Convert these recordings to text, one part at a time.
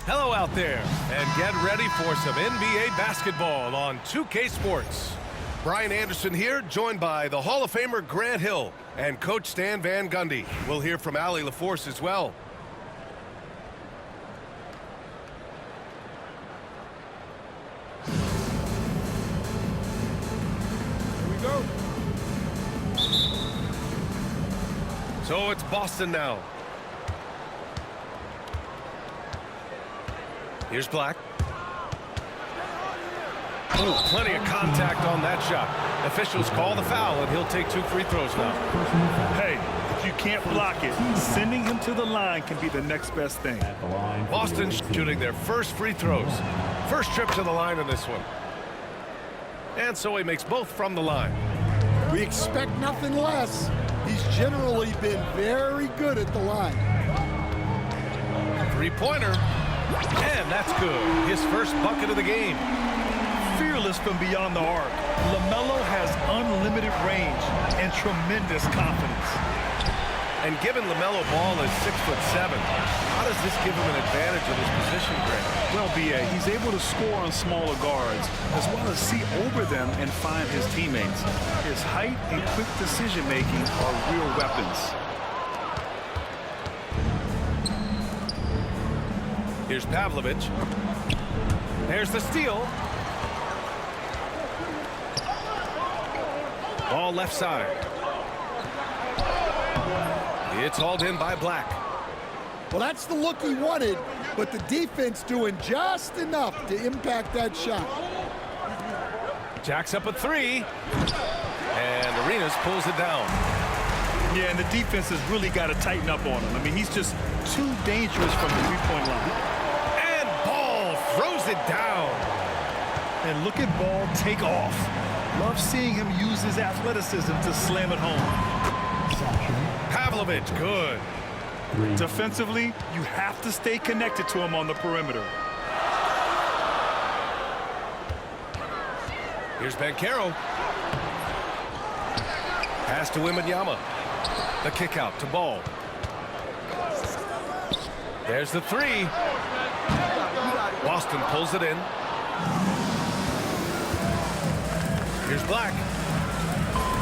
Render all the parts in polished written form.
Hello out there, and get ready for some NBA basketball on 2K Sports. Brian Anderson here, joined by the Hall of Famer Grant Hill and Coach Stan Van Gundy. We'll hear from Allie LaForce as well. Here we go. So it's Boston now. Here's Black. Oh, plenty of contact on that shot. Officials call the foul, and he'll take 2 free throws now. Hey, if you can't block it, sending him to the line can be the next best thing. Boston shooting their first free throws. First trip to the line in this one. And so he makes both from the line. We expect nothing less. He's generally been very good at the line. Three-pointer. And that's good. His first bucket of the game. Fearless from beyond the arc. LaMelo has unlimited range and tremendous confidence. And given LaMelo Ball is 6'7", how does this give him an advantage in his position, Grant? Well, B.A., he's able to score on smaller guards, as well as see over them and find his teammates. His height and quick decision-making are real weapons. Here's Pavlovic. There's the steal. Ball left side. It's hauled in by Black. Well, that's the look he wanted, but the defense doing just enough to impact that shot. Jacks up a 3. And Arenas pulls it down. Yeah, and the defense has really got to tighten up on him. I mean, he's just too dangerous from the three-point line. Throws it down. And look at Ball take off. Love seeing him use his athleticism to slam it home. Pavlovic, good. Defensively, you have to stay connected to him on the perimeter. Here's Banchero. Pass to Wembanyama. The kick out to Ball. There's the 3. Boston pulls it in. Here's Black.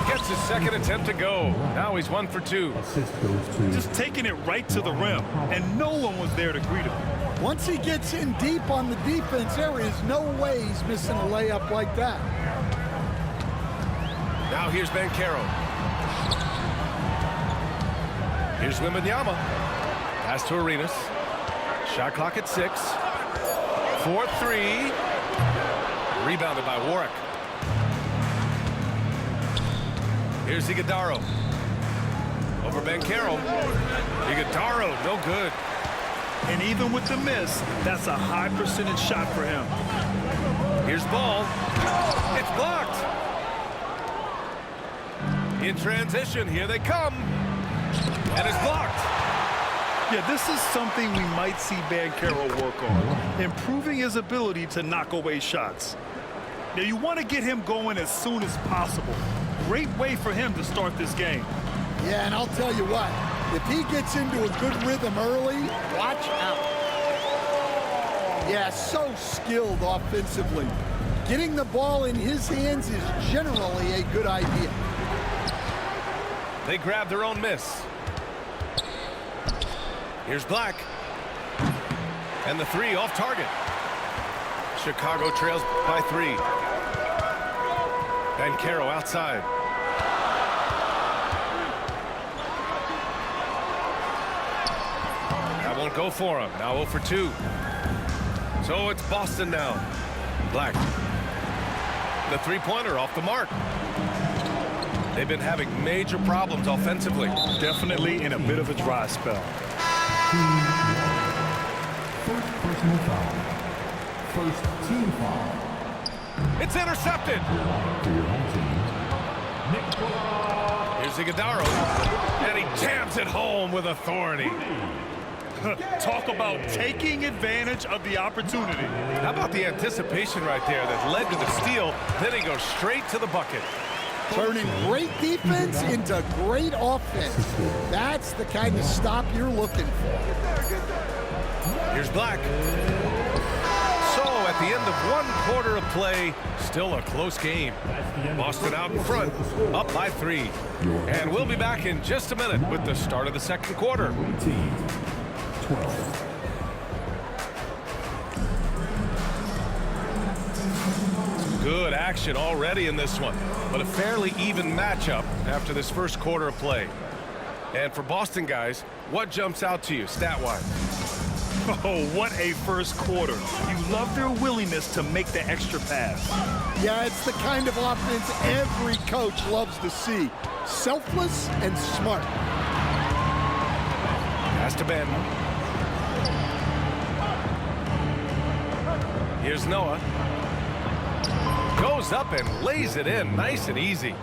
Gets his second attempt to go. Now he's 1 for 2. Just taking it right to the rim, and no one was there to greet him. Once he gets in deep on the defense, there is no way he's missing a layup like that. Now here's Banchero. Here's Wembanyama. Pass to Arenas. Shot clock at 6. 4-3. Rebounded by Warwick. Here's Iguodaro. Over Banchero. Iguodaro, no good. And even with the miss, that's a high percentage shot for him. Here's Ball. It's blocked. In transition, here they come. And it's blocked. Yeah, this is something we might see Banchero work on, improving his ability to knock away shots. Now, you want to get him going as soon as possible. Great way for him to start this game. Yeah, and I'll tell you what, if he gets into a good rhythm early, watch out. Yeah, so skilled offensively. Getting the ball in his hands is generally a good idea. They grab their own miss. Here's Black. And the 3 off target. Chicago trails by 3. Banchero outside. That won't go for him. Now 0 for 2. So it's Boston now. Black. The three-pointer off the mark. They've been having major problems offensively. Definitely in a bit of a dry spell. First personal foul. First team foul. It's intercepted. For your home team. Here's Iguodaro. And he jams it home with authority. Talk about taking advantage of the opportunity. How about the anticipation right there that led to the steal? Then he goes straight to the bucket. Turning great defense into great offense. That's the kind of stop you're looking for. Here's Black. So at the end of 1 quarter of play, still a close game. Boston out in front, up by 3. And we'll be back in just a minute with the start of the second quarter. 12. Good action already in this one, but a fairly even matchup after this first quarter of play. And for Boston guys, what jumps out to you stat-wise? Oh, what a first quarter. You love their willingness to make the extra pass. Yeah, it's the kind of offense every coach loves to see. Selfless and smart. Pass to Ben. Here's Noah. Goes up and lays it in, nice and easy.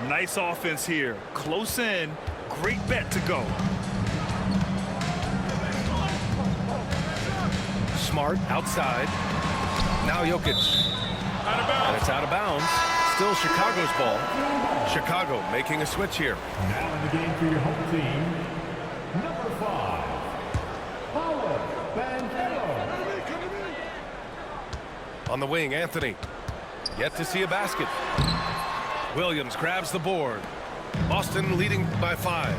Nice offense here. Close in. Great bet to go. Smart outside. Now Jokic. And it's out of bounds. Still Chicago's ball. Chicago making a switch here. Now in the game for your home team, number 5, Paolo Banchero. On the wing, Anthony. Yet to see a basket. Williams grabs the board. Boston leading by 5.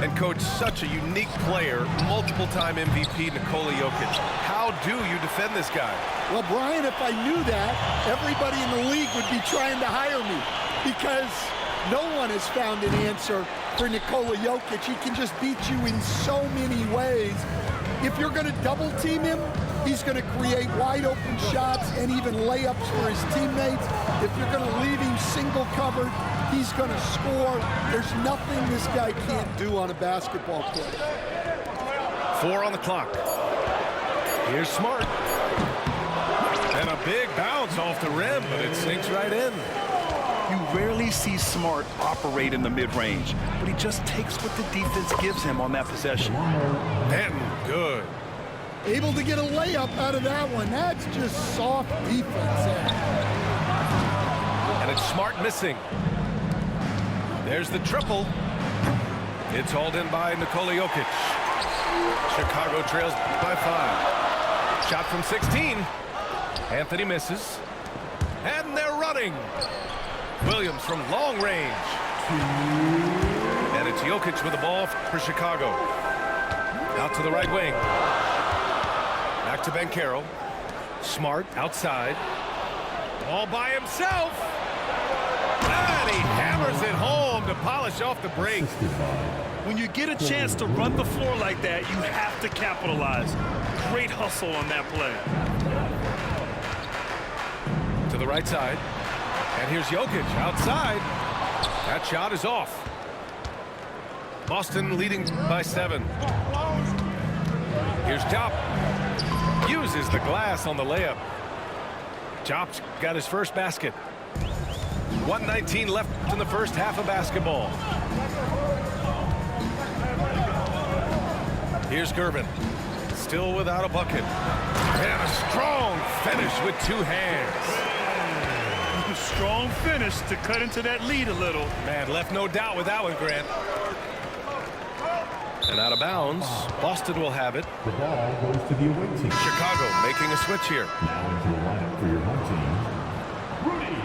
And coach, such a unique player, multiple-time MVP Nikola Jokic. How do you defend this guy? Well, Brian, if I knew that, everybody in the league would be trying to hire me because no one has found an answer for Nikola Jokic. He can just beat you in so many ways. If you're going to double-team him, he's going to create wide-open shots and even layups for his teammates. If you're going to leave him single-covered, he's going to score. There's nothing this guy can't do on a basketball court. 4 on the clock. Here's Smart. And a big bounce off the rim, but it sinks right in. You rarely see Smart operate in the mid-range, but he just takes what the defense gives him on that possession. Benton, good. Able to get a layup out of that one. That's just soft defense there. And it's Smart missing. There's the triple. It's hauled in by Nikola Jokic. Chicago trails by 5. Shot from 16. Anthony misses. And they're running. Williams from long range. And it's Jokic with the ball for Chicago. Out to the right wing. Back to Banchero. Smart outside. All by himself. And he hammers it home to polish off the break. When you get a chance to run the floor like that, you have to capitalize. Great hustle on that play. To the right side. And here's Jokic outside. That shot is off. Boston leading by 7. Here's Diop. Uses the glass on the layup. Diop's got his first basket. 1:19 left in the first half of basketball. Here's Gervin. Still without a bucket. And a strong finish with 2 hands. Strong finish to cut into that lead a little. Man, left no doubt with that one, Grant. And out of bounds, Boston will have it. The ball goes to the away team. Chicago making a switch here. Now into the lineup for your home team, Rudy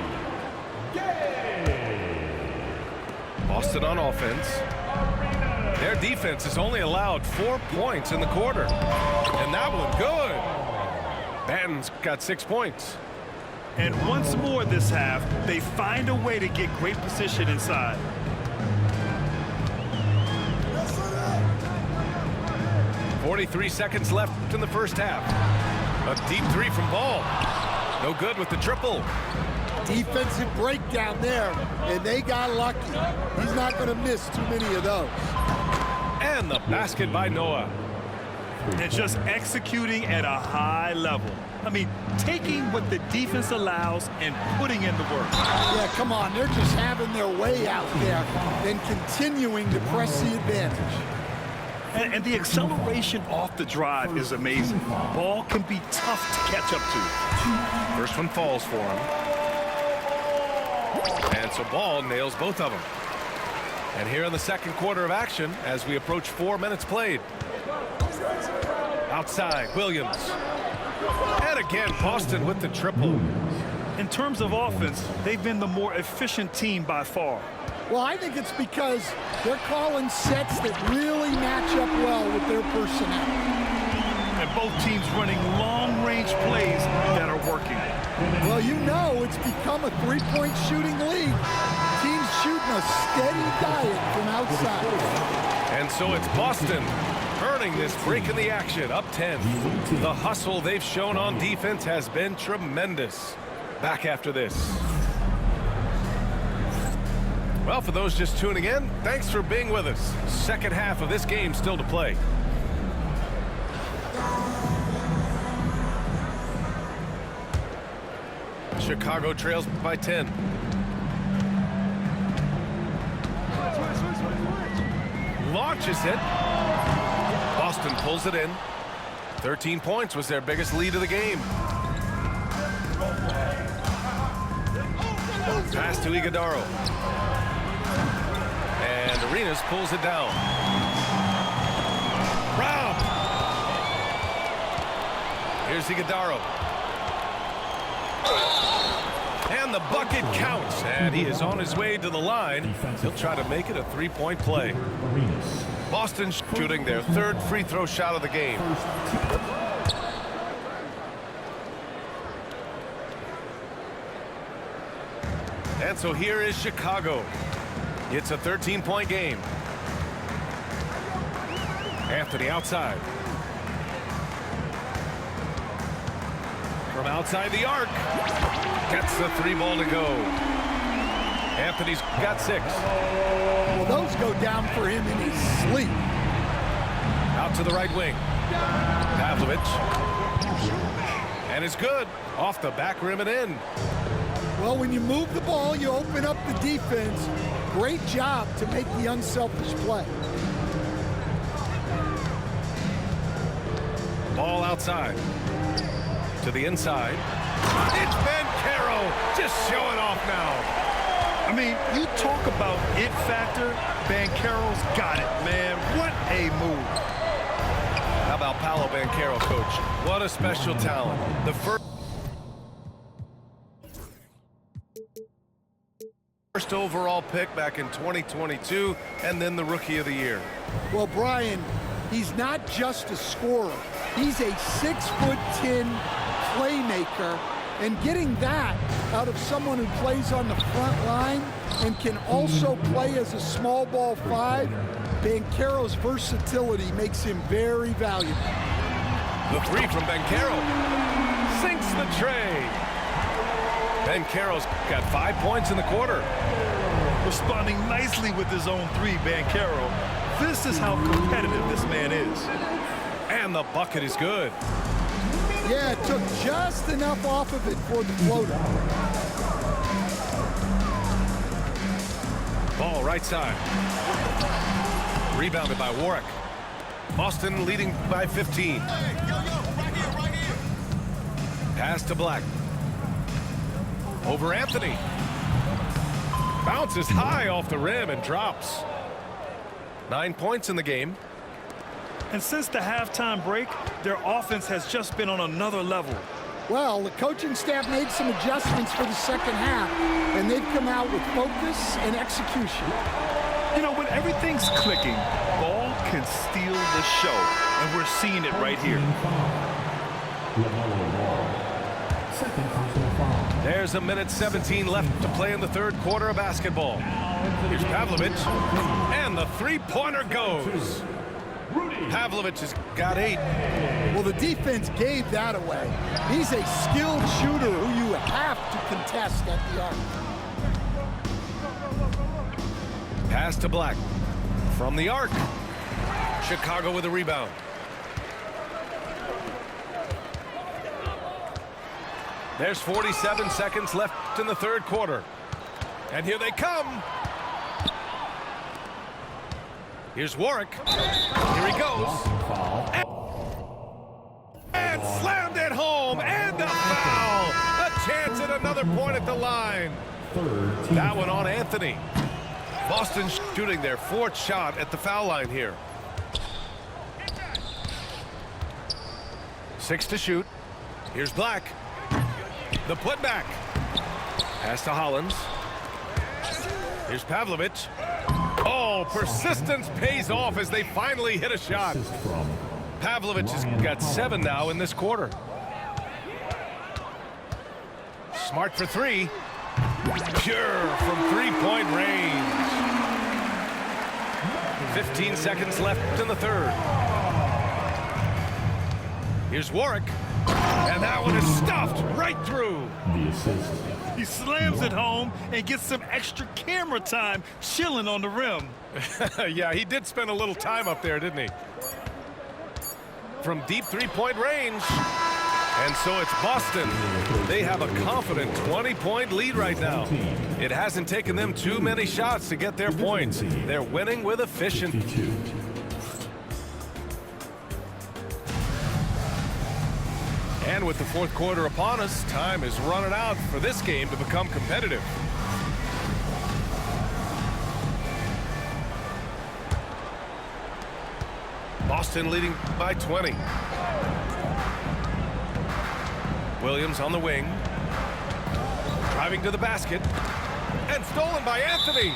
Gay. Boston on offense. Their defense has only allowed 4 points in the quarter. And that one good. Banton's got 6 points. And once more this half, they find a way to get great position inside. Yes, 43 seconds left in the first half. A deep 3 from Ball. No good with the triple. Defensive breakdown there, and they got lucky. He's not going to miss too many of those. And the basket by Noah. And just executing at a high level. I mean, taking what the defense allows and putting in the work. Yeah, come on. They're just having their way out there and continuing to press the advantage. And the acceleration off the drive is amazing. Ball can be tough to catch up to. First one falls for him. And so Ball nails both of them. And here in the second quarter of action as we approach 4 minutes played. Outside, Williams. And again, Boston with the triple. In terms of offense, they've been the more efficient team by far. Well, I think it's because they're calling sets that really match up well with their personnel. And both teams running long-range plays that are working. Well, you know it's become a three-point shooting league. Teams shooting a steady diet from outside. And so it's Boston earning this break in the action, up 10. The hustle they've shown on defense has been tremendous. Back after this. Well, for those just tuning in, thanks for being with us. Second half of this game still to play. Chicago trails by 10. Launches it. Boston pulls it in. 13 points was their biggest lead of the game. Pass to Iguodaro. And Arenas pulls it down. Rob. Here's Iguodaro. And the bucket counts. And he is on his way to the line. He'll try to make it a three-point play. Boston shooting their third free throw shot of the game. And so here is Chicago. It's a 13-point game. Anthony outside. From outside the arc. Gets the three ball to go. Anthony's got 6. Well, those go down for him in his sleep. Out to the right wing. Pavlovich. And it's good. Off the back rim and in. Well, when you move the ball, you open up the defense. Great job to make the unselfish play. Ball outside. To the inside. It's Banchero just showing off now. I mean, you talk about it factor, Banchero's got it, man. What a move. How about Paolo Banchero, coach? What a special talent. The first overall pick back in 2022, and then the Rookie of the Year. Well, Brian, he's not just a scorer. He's a 6'10" playmaker, and getting that out of someone who plays on the front line and can also play as a small ball 5, Banchero's versatility makes him very valuable. The three from Banchero sinks the tray. Banchero's got 5 points in the quarter. Responding nicely with his own 3, Banchero. This is how competitive this man is. And the bucket is good. Yeah, it took just enough off of it for the floater. Ball right side. Rebounded by Warwick. Boston leading by 15. Pass to Black. Over Anthony. Bounces high off the rim and drops. 9 points in the game. And since the halftime break, their offense has just been on another level. Well, the coaching staff made some adjustments for the second half, and they've come out with focus and execution. You know, when everything's clicking, Ball can steal the show, and we're seeing it right here. There's 1:17 left to play in the third quarter of basketball. Here's Pavlovich, and the three-pointer goes. Pavlovich has got 8. Well, the defense gave that away. He's a skilled shooter who you have to contest at the arc. Pass to Black. From the arc. Chicago with a rebound. There's 47 seconds left in the third quarter. And here they come. Here's Warwick. Here he goes. And slammed it home. And a foul. A chance at another point at the line. Third team. That one on Anthony. Boston shooting their 4th shot at the foul line here. 6 to shoot. Here's Black. The putback. Pass to Hollins. Here's Pavlovich. Oh, persistence pays off as they finally hit a shot. Assist from Pavlovich has got 7 now in this quarter. Smart for 3. Pure from 3-point range. 15 seconds left in the 3rd. Here's Warwick. And that one is stuffed right through. the assist. He slams it home and gets some extra camera time chilling on the rim. Yeah, he did spend a little time up there, didn't he? From deep 3-point range. And so it's Boston. They have a confident 20-point lead right now. It hasn't taken them too many shots to get their points. They're winning with efficiency. 52. And with the 4th quarter upon us, time is running out for this game to become competitive. Boston leading by 20. Williams on the wing. Driving to the basket. And stolen by Anthony.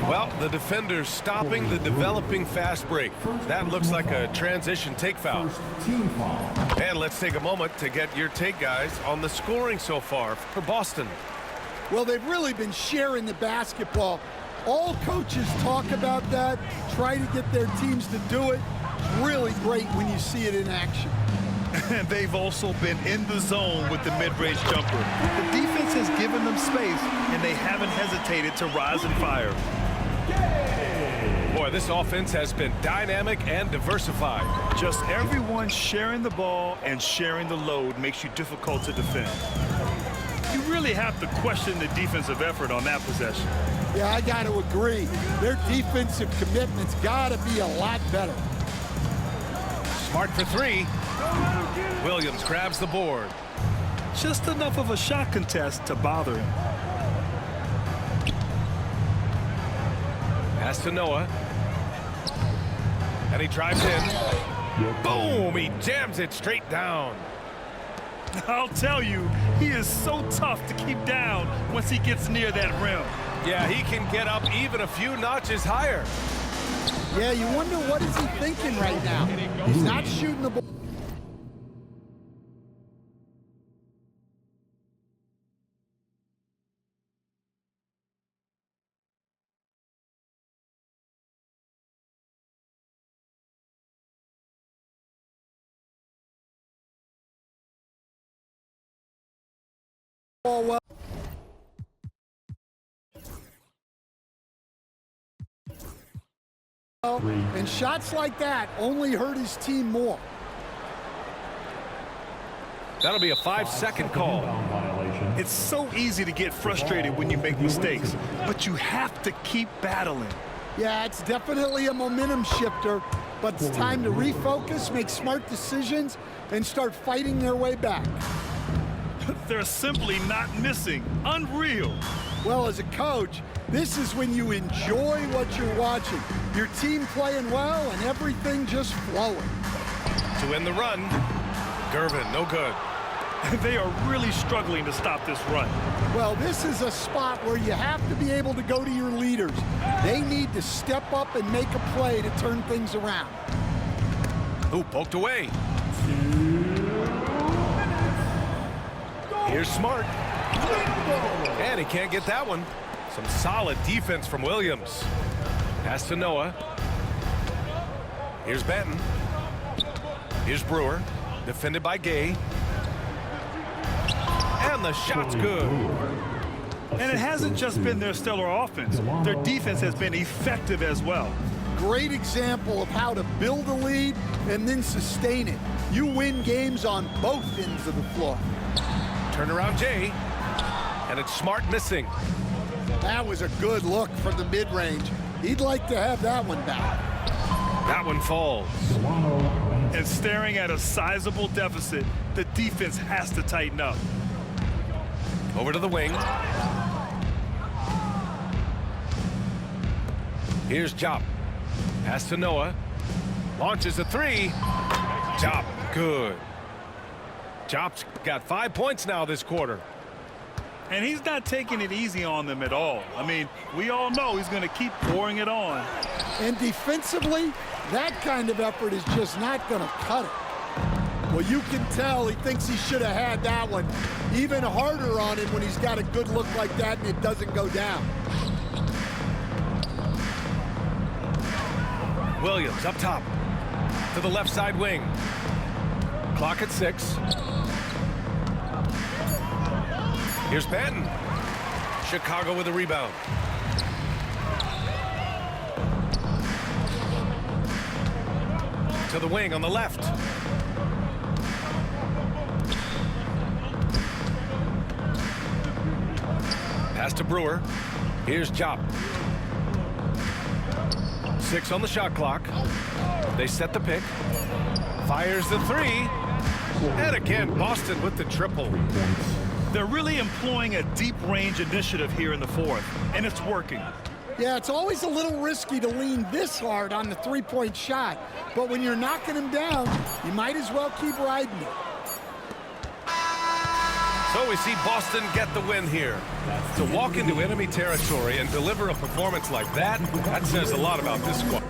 Well, the defender's stopping the developing fast break. That looks like a transition take foul. Team foul. And let's take a moment to get your take, guys, on the scoring so far for Boston. Well, they've really been sharing the basketball. All coaches talk about that, try to get their teams to do it. It's really great when you see it in action. And they've also been in the zone with the mid-range jumper. The defense has given them space, and they haven't hesitated to rise and fire. Boy, this offense has been dynamic and diversified. Just everyone sharing the ball and sharing the load makes you difficult to defend. You really have to question the defensive effort on that possession. Yeah, I got to agree. Their defensive commitment's got to be a lot better. Smart for 3. Williams grabs the board. Just enough of a shot contest to bother him. Pass to Noah. And he drives in. Boom! He jams it straight down. I'll tell you, he is so tough to keep down once he gets near that rim. Yeah, he can get up even a few notches higher. Yeah, you wonder what is he thinking right now. He's not shooting the ball. Well. And shots like that only hurt his team more. That'll be a 5-second call. Violation. It's so easy to get frustrated when you make mistakes, but you have to keep battling. Yeah, it's definitely a momentum shifter, but it's time to refocus, make smart decisions, and start fighting their way back. They're simply not missing. Unreal. Well, as a coach, this is when you enjoy what you're watching. Your team playing well and everything just flowing. To end the run, Gervin, no good. They are really struggling to stop this run. Well, this is a spot where you have to be able to go to your leaders. They need to step up and make a play to turn things around. Ooh, poked away. Here's Smart. And he can't get that one. Some solid defense from Williams. Pass to Noah. Here's Benton. Here's Brewer. Defended by Gay. And the shot's good. And it hasn't just been their stellar offense. Their defense has been effective as well. Great example of how to build a lead and then sustain it. You win games on both ends of the floor. Turnaround Jay. And it's Smart missing. That was a good look from the mid-range. He'd like to have that one back. That one falls. And staring at a sizable deficit, the defense has to tighten up. Over to the wing. Here's Jop. Pass to Noah. Launches a three. Jop, good. Jop's got 5 points now this quarter. And he's not taking it easy on them at all. I mean, we all know he's going to keep pouring it on. And defensively, that kind of effort is just not going to cut it. Well, you can tell he thinks he should have had that one even harder on him when he's got a good look like that and it doesn't go down. Williams up top to the left side wing. Clock at 6. Here's Banton. Chicago with a rebound. To the wing on the left. Pass to Brewer. Here's Jop. 6 on the shot clock. They set the pick. Fires the three. And again, Boston with the triple. They're really employing a deep range initiative here in the fourth, and it's working. Yeah, it's always a little risky to lean this hard on the three-point shot, but when you're knocking him down, you might as well keep riding it. So we see Boston get the win here. To walk into enemy territory and deliver a performance like that, that says a lot about this squad.